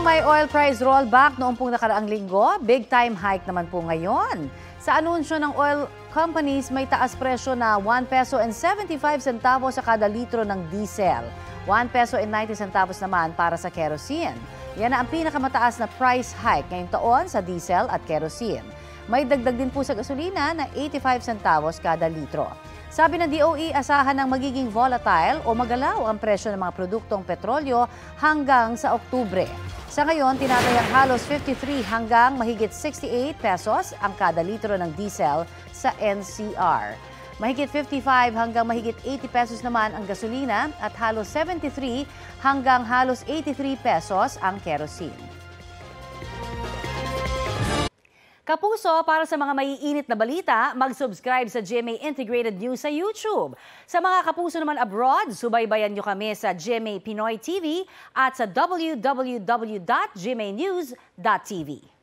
Habang may oil price rollback noong pong nakaraang linggo, big time hike naman po ngayon. Sa anunsyo ng oil companies, may taas presyo na 1 peso and 75 centavos sa kada litro ng diesel. 1 peso and 90 centavos naman para sa kerosene. Yan na ang pinakamataas na price hike ngayong taon sa diesel at kerosene. May dagdag din po sa gasolina na 85 centavos kada litro. Sabi ng DOE, asahan ng magiging volatile o magalaw ang presyo ng mga produktong petrolyo hanggang sa Oktubre. Sa ngayon, tinatayang halos 53 hanggang mahigit 68 pesos ang kada litro ng diesel sa NCR. Mahigit 55 hanggang mahigit 80 pesos naman ang gasolina at halos 73 hanggang halos 83 pesos ang kerosene. Kapuso, para sa mga maiinit na balita, mag-subscribe sa GMA Integrated News sa YouTube. Sa mga kapuso naman abroad, subaybayan nyo kami sa GMA Pinoy TV at sa www.gmanews.tv.